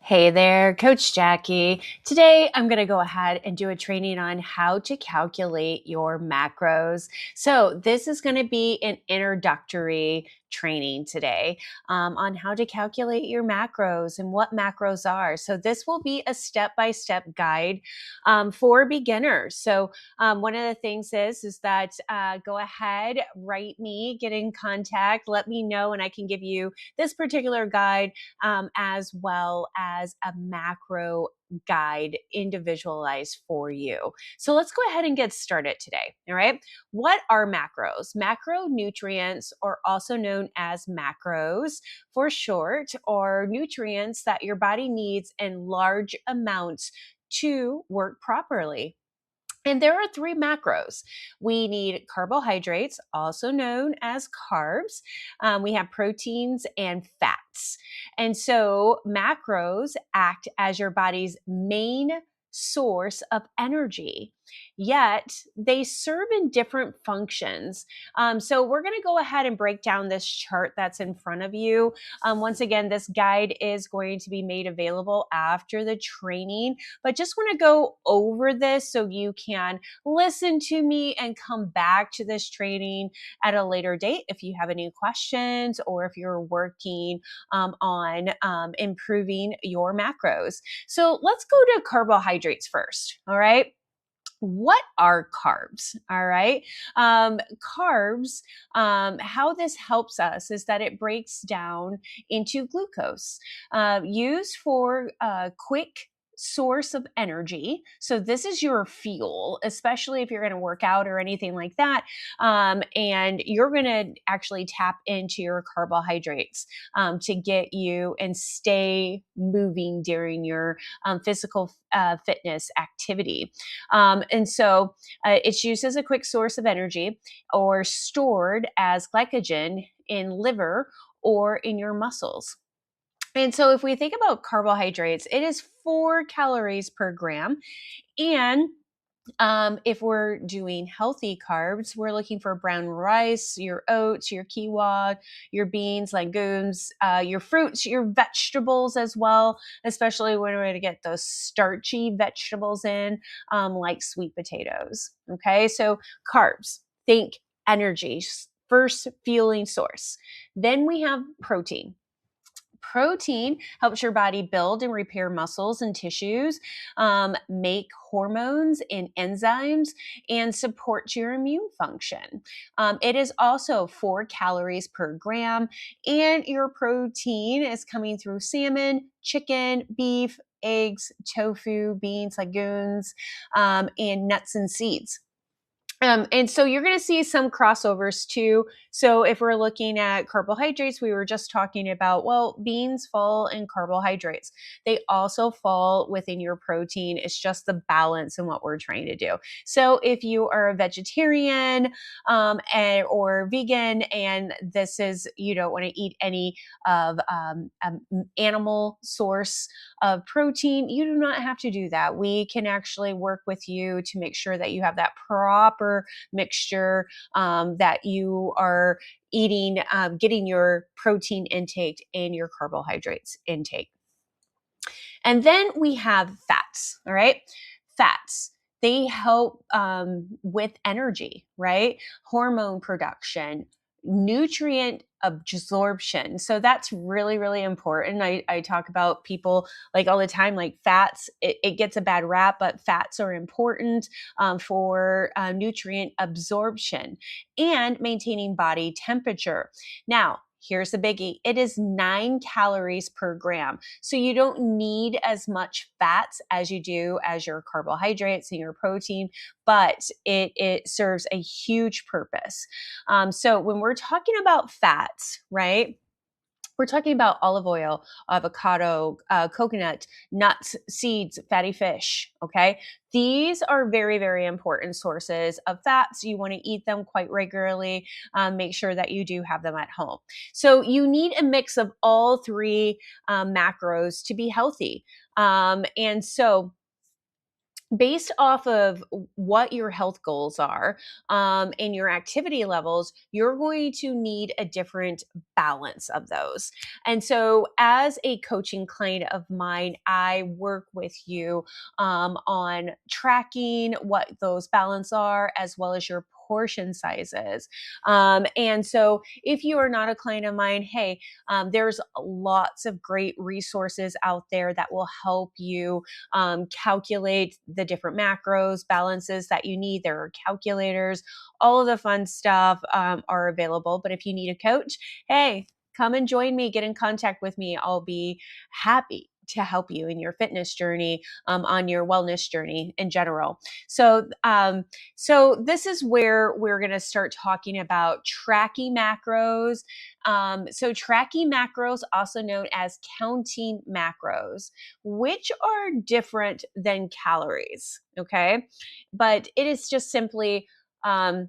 Hey there, Coach Jackie. Today, I'm going to go ahead and do a training on how to calculate your macros. So, this is going to be an introductory training today on how to calculate your macros and what macros are. So, this will be a step-by-step guide for beginners. So, one of the things is that go ahead, write me, get in contact, let me know, and I can give you this particular guide as well as a macro guide individualized for you. So let's go ahead and get started today. All right. What are macros? Macronutrients, or also known as macros for short, are nutrients that your body needs in large amounts to work properly. And there are three macros. We need carbohydrates, also known as carbs. We have proteins and fats. And so macros act as your body's main source of energy, yet they serve in different functions. So we're going to go ahead and break down this chart that's in front of you. Once again, this guide is going to be made available after the training, but just want to go over this so you can listen to me and come back to this training at a later date if you have any questions or if you're working on improving your macros. So let's go to carbohydrates first. All right. What are carbs? All right. Carbs, how this helps us is that it breaks down into glucose, used for quick source of energy. So this is your fuel, especially if you're going to work out or anything like that. And you're going to actually tap into your carbohydrates to get you and stay moving during your physical fitness activity. And so it's used as a quick source of energy or stored as glycogen in liver or in your muscles. And so if we think about carbohydrates, it is 4 calories per gram. And if we're doing healthy carbs, we're looking for brown rice, your oats, your quinoa, your beans, legumes, your fruits, your vegetables as well, especially when we're going to get those starchy vegetables in, like sweet potatoes. Okay, so carbs, think energy, first fueling source. Then we have protein. Protein helps your body build and repair muscles and tissues, make hormones and enzymes, and support your immune function. It is also 4 calories per gram, and your protein is coming through salmon, chicken, beef, eggs, tofu, beans, legumes, and nuts and seeds. And so you're going to see some crossovers too. So if we're looking at carbohydrates, we were just talking about, well, beans fall in carbohydrates. They also fall within your protein. It's just the balance in what we're trying to do. So if you are a vegetarian or vegan, and this is, you don't want to eat any of animal source of protein, you do not have to do that. We can actually work with you to make sure that you have that proper mixture, that you are eating, getting your protein intake and your carbohydrates intake. And then we have fats, all right? Fats. They help with energy, right? Hormone production, nutrient absorption. So that's really, really important. I talk about people like all the time, like fats, it gets a bad rap, but fats are important for nutrient absorption and maintaining body temperature. Now, here's the biggie. It is 9 calories per gram. So you don't need as much fats as you do as your carbohydrates and your protein, but it serves a huge purpose. So when we're talking about fats, right? We're talking about olive oil, avocado, coconut, nuts, seeds, fatty fish. Okay. These are very, very important sources of fats. You want to eat them quite regularly. Make sure that you do have them at home. So you need a mix of all three macros to be healthy. And so based off of what your health goals are, and your activity levels, you're going to need a different balance of those. And so, as a coaching client of mine, I work with you on tracking what those balance are, as well as your portion sizes. And so, if you are not a client of mine, hey, there's lots of great resources out there that will help you calculate the different macros, balances that you need. There are calculators, all of the fun stuff are available. But if you need a coach, hey, come and join me, get in contact with me. I'll be happy to help you in your fitness journey, on your wellness journey in general. So this is where we're going to start talking about tracking macros. So tracking macros, also known as counting macros, which are different than calories. Okay. But it is just simply um,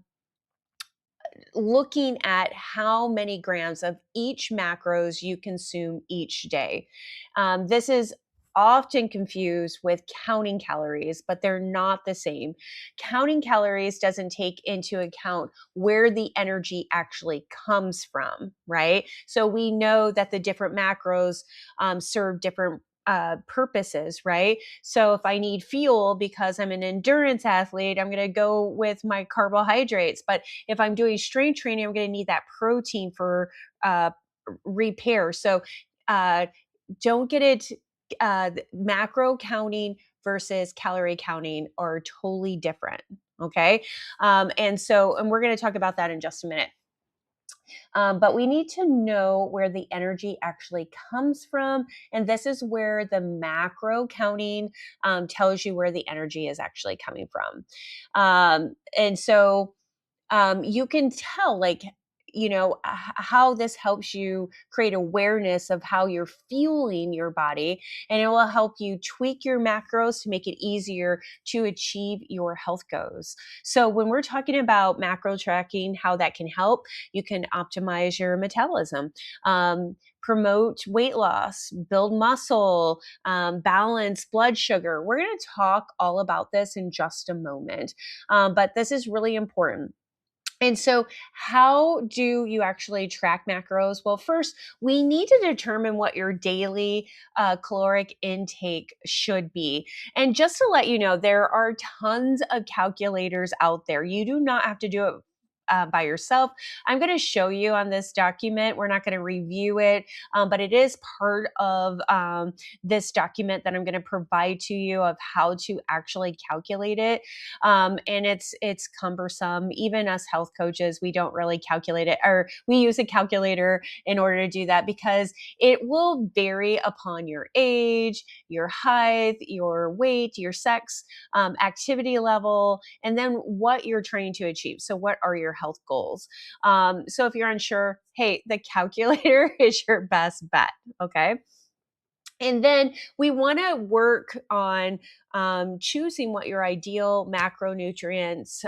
looking at how many grams of each macros you consume each day. This is often confused with counting calories, but they're not the same. Counting calories doesn't take into account where the energy actually comes from, right? So we know that the different macros serve different purposes, right? So if I need fuel because I'm an endurance athlete, I'm going to go with my carbohydrates. But if I'm doing strength training, I'm going to need that protein for uh, repair. So uh, don't get it. Macro counting versus calorie counting are totally different. Okay. And we're going to talk about that in just a minute. But we need to know where the energy actually comes from. And this is where the macro counting tells you where the energy is actually coming from. And so you can tell, like, how this helps you create awareness of how you're fueling your body, and it will help you tweak your macros to make it easier to achieve your health goals. So when we're talking about macro tracking, how that can help, you can optimize your metabolism, promote weight loss, build muscle, balance blood sugar. We're going to talk all about this in just a moment, but this is really important. And so, how do you actually track macros? Well, first, we need to determine what your daily caloric intake should be. And just to let you know, there are tons of calculators out there. You do not have to do it by yourself. I'm going to show you on this document. We're not going to review it, but it is part of this document that I'm going to provide to you of how to actually calculate it. And it's cumbersome. Even us health coaches, we don't really calculate it, or we use a calculator in order to do that because it will vary upon your age, your height, your weight, your sex, activity level, and then what you're trying to achieve. So, what are your health goals? So, if you're unsure, hey, the calculator is your best bet. Okay. And then we want to work on choosing what your ideal macronutrients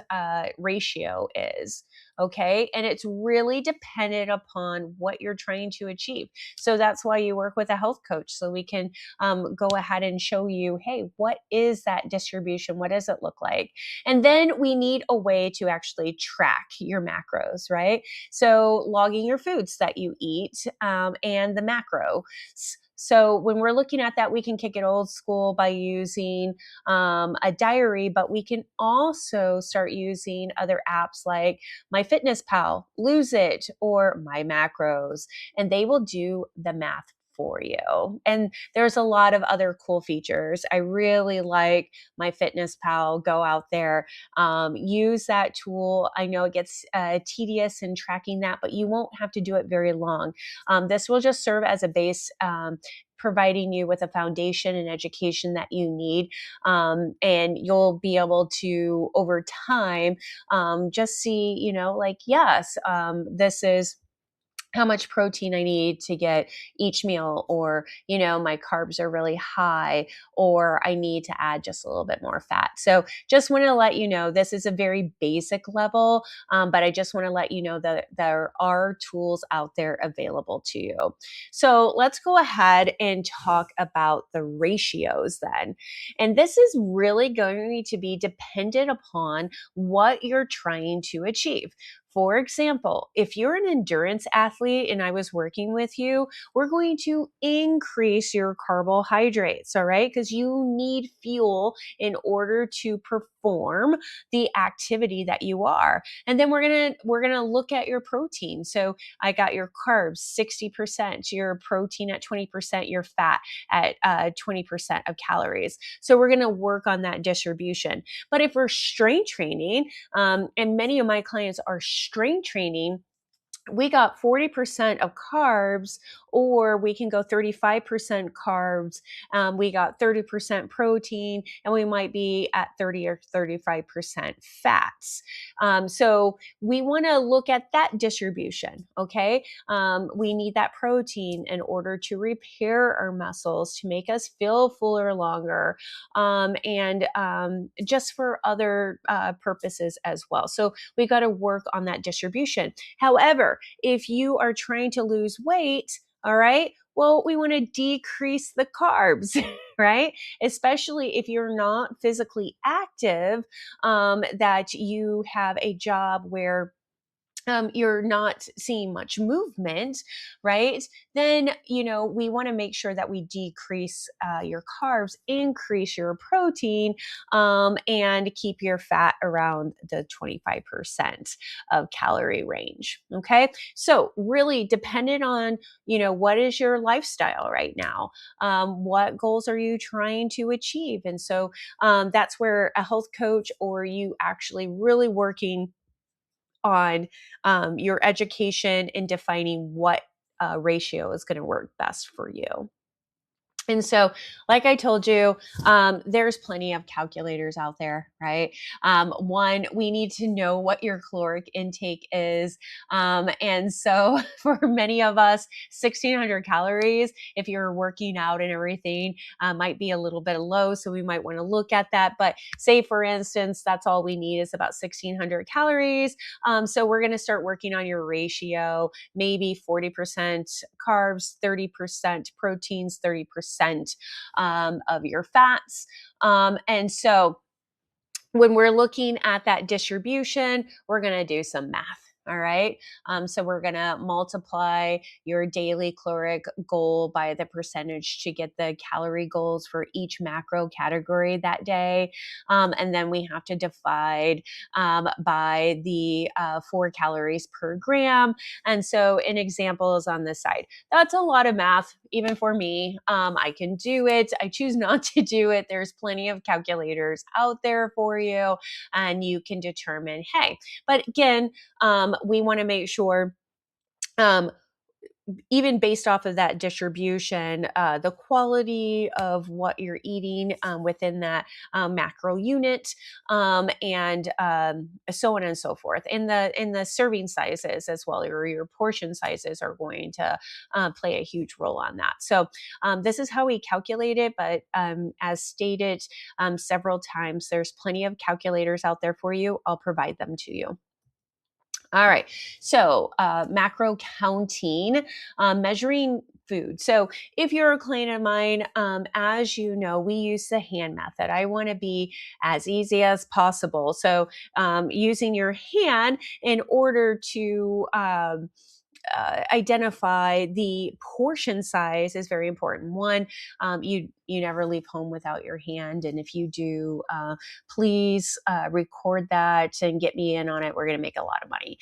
ratio is. Okay. And it's really dependent upon what you're trying to achieve. So that's why you work with a health coach. So we can go ahead and show you, hey, what is that distribution? What does it look like? And then we need a way to actually track your macros, right? So logging your foods that you eat, and the macro. So when we're looking at that, we can kick it old school by using a diary, but we can also start using other apps like MyFitnessPal, Lose It, or My Macros, and they will do the math for you. And there's a lot of other cool features. I really like MyFitnessPal. Go out there, use that tool. I know it gets tedious in tracking that, but you won't have to do it very long. This will just serve as a base, providing you with a foundation and education that you need. And you'll be able to, over time, just see, like, yes, this is how much protein I need to get each meal, or, my carbs are really high, or I need to add just a little bit more fat. So just want to let you know, this is a very basic level, but I just want to let you know that there are tools out there available to you. So let's go ahead and talk about the ratios then. And this is really going to be dependent upon what you're trying to achieve. For example, if you're an endurance athlete and I was working with you, we're going to increase your carbohydrates, all right? Because you need fuel in order to perform the activity that you are. And then we're gonna look at your protein. So I got your carbs 60%, your protein at 20%, your fat at 20% of calories. So we're gonna work on that distribution. But if we're strength training, and many of my clients are strength training, we got 40% of carbs, or we can go 35% carbs. We got 30% protein, and we might be at 30 or 35% fats. So we want to look at that distribution. Okay. We need that protein in order to repair our muscles, to make us feel fuller longer, and just for other purposes as well. So we got to work on that distribution. However, if you are trying to lose weight, all right, well, we want to decrease the carbs, right? Especially if you're not physically active, that you have a job where you're not seeing much movement, right? Then, we want to make sure that we decrease your carbs, increase your protein, and keep your fat around the 25% of calorie range. Okay. So, really dependent on, what is your lifestyle right now? What goals are you trying to achieve? And so that's where a health coach, or you actually really working on your education in defining what ratio is going to work best for you. And so, like I told you, there's plenty of calculators out there, right? One, we need to know what your caloric intake is. And so, for many of us, 1,600 calories, if you're working out and everything, might be a little bit low. So, we might want to look at that. But say, for instance, that's all we need is about 1,600 calories. So, we're going to start working on your ratio, maybe 40% carbs, 30% proteins, 30% of your fats. And so when we're looking at that distribution, we're going to do some math. All right. So we're going to multiply your daily caloric goal by the percentage to get the calorie goals for each macro category that day. And then we have to divide by the 4 calories per gram. And so an example is on this side. That's a lot of math, even for me. I can do it. I choose not to do it. There's plenty of calculators out there for you, and you can determine, hey, but again, we want to make sure, even based off of that distribution, the quality of what you're eating within that macro unit, and so on and so forth. And the serving sizes as well, or your portion sizes, are going to play a huge role on that. So this is how we calculate it. But as stated several times, there's plenty of calculators out there for you. I'll provide them to you. All right. So, macro counting, measuring food. So, if you're a client of mine, as you know, we use the hand method. I want to be as easy as possible. So, using your hand in order to identify the portion size is very important. One, you never leave home without your hand, and if you do, please record that and get me in on it. We're going to make a lot of money.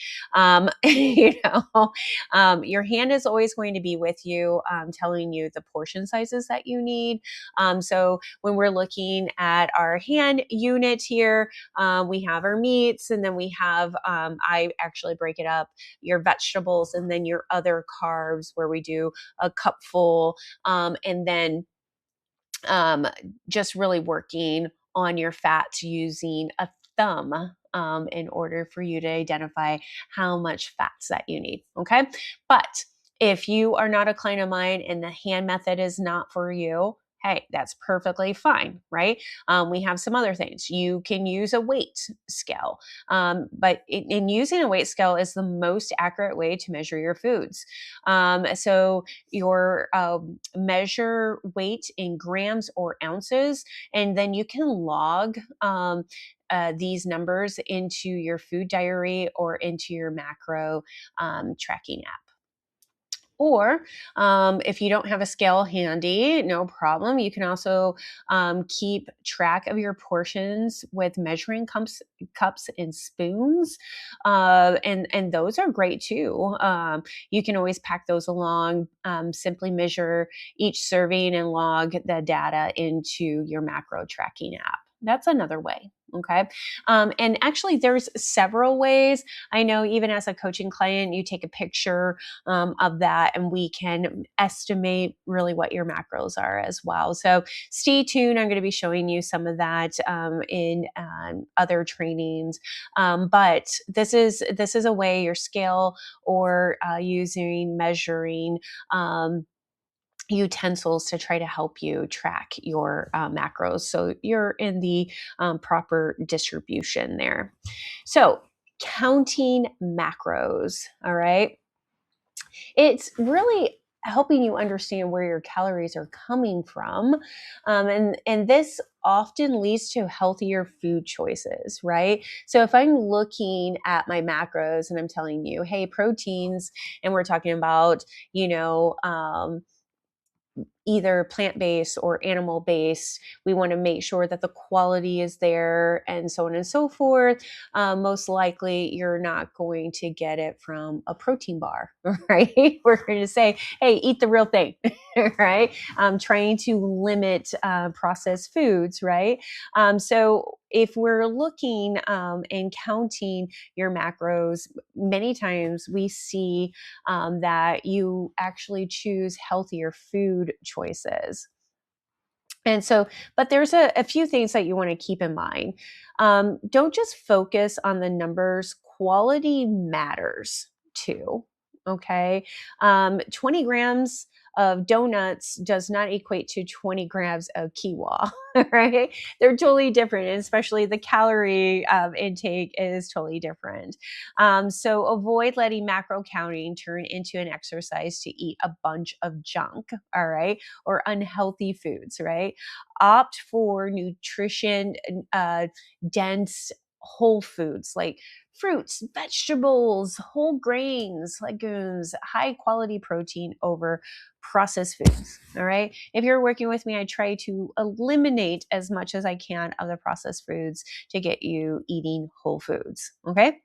Your hand is always going to be with you, telling you the portion sizes that you need. So when we're looking at our hand unit here, we have our meats, and then we have, I actually break it up, your vegetables, and then your other carbs, where we do a cupful, and then just really working on your fats using a thumb. in order for you to identify how much fats that you need. Okay. But if you are not a client of mine and the hand method is not for you, hey, that's perfectly fine, right? We have some other things. You can use a weight scale, but in using a weight scale is the most accurate way to measure your foods. So your measure weight in grams or ounces, and then you can log these numbers into your food diary or into your macro tracking app. Or if you don't have a scale handy, no problem. You can also keep track of your portions with measuring cups and spoons, and those are great too. You can always pack those along. Simply measure each serving and log the data into your macro tracking app. That's another way. Okay. And actually, there's several ways. I know even as a coaching client, you take a picture of that, and we can estimate really what your macros are as well. So stay tuned. I'm going to be showing you some of that in other trainings. But this is a way your scale or using measuring. Utensils to try to help you track your macros so you're in the proper distribution there. So, counting macros, all right? It's really helping you understand where your calories are coming from. And this often leads to healthier food choices, right? So if I'm looking at my macros and I'm telling you, hey, proteins, and we're talking about, either plant-based or animal-based. We want to make sure that the quality is there and so on and so forth. Most likely you're not going to get it from a protein bar, right? We're going to say, hey, eat the real thing, right? Trying to limit processed foods, right? So if we're looking and counting your macros, many times we see that you actually choose healthier food choices. And so, but there's a few things that you want to keep in mind. Don't just focus on the numbers, quality matters too. Okay. 20 grams of donuts does not equate to 20 grams of quinoa, right? They're totally different, and especially the calorie intake is totally different. So avoid letting macro counting turn into an exercise to eat a bunch of junk, all right, or unhealthy foods, right? Opt for nutrition dense whole foods like fruits, vegetables, whole grains, legumes, high quality protein over processed foods. All right. If you're working with me, I try to eliminate as much as I can of the processed foods to get you eating whole foods. Okay.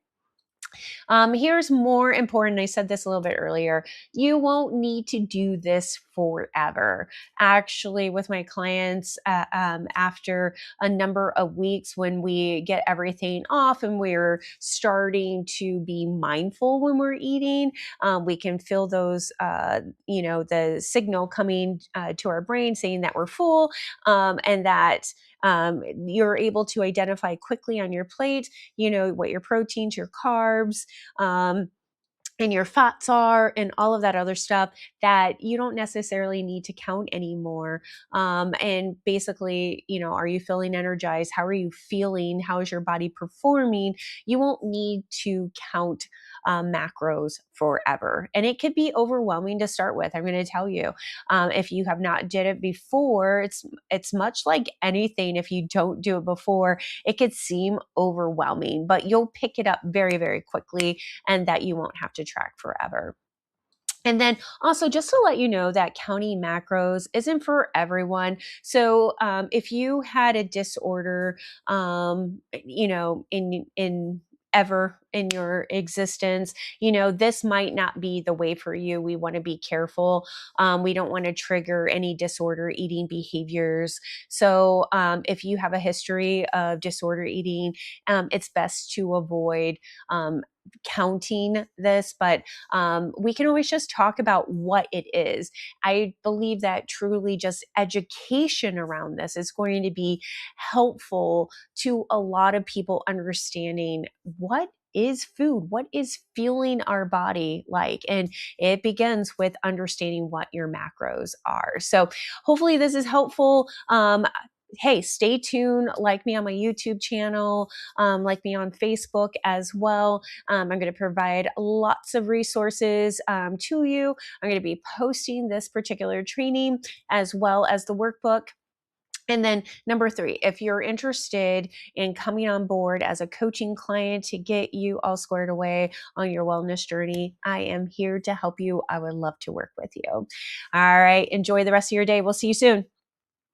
Here's more important. I said this a little bit earlier. You won't need to do this forever. Actually, with my clients, after a number of weeks, when we get everything off and we're starting to be mindful when we're eating, we can feel those, the signal coming to our brain saying that we're full, and that you're able to identify quickly on your plate, what your proteins, your carbs, um, and your fats are, and all of that other stuff that you don't necessarily need to count anymore. And basically, are you feeling energized? How are you feeling? How is your body performing? You won't need to count macros forever. And it could be overwhelming to start with. I'm going to tell you, if you have not did it before, it's much like anything. If you don't do it before, it could seem overwhelming, but you'll pick it up very, very quickly, and that you won't have to track forever. And then also, just to let you know that counting macros isn't for everyone. So if you had a disorder, in ever your existence, this might not be the way for you. We want to be careful. We don't want to trigger any disorder eating behaviors. So if you have a history of disorder eating, it's best to avoid counting this, but we can always just talk about what it is. I believe that truly just education around this is going to be helpful to a lot of people understanding what is food, what is fueling our body like. And it begins with understanding what your macros are. So hopefully this is helpful. Hey, stay tuned. Like me on my YouTube channel, like me on Facebook as well. I'm going to provide lots of resources to you. I'm going to be posting this particular training as well as the workbook. And then number 3, if you're interested in coming on board as a coaching client to get you all squared away on your wellness journey, I am here to help you. I would love to work with you. All right. Enjoy the rest of your day. We'll see you soon.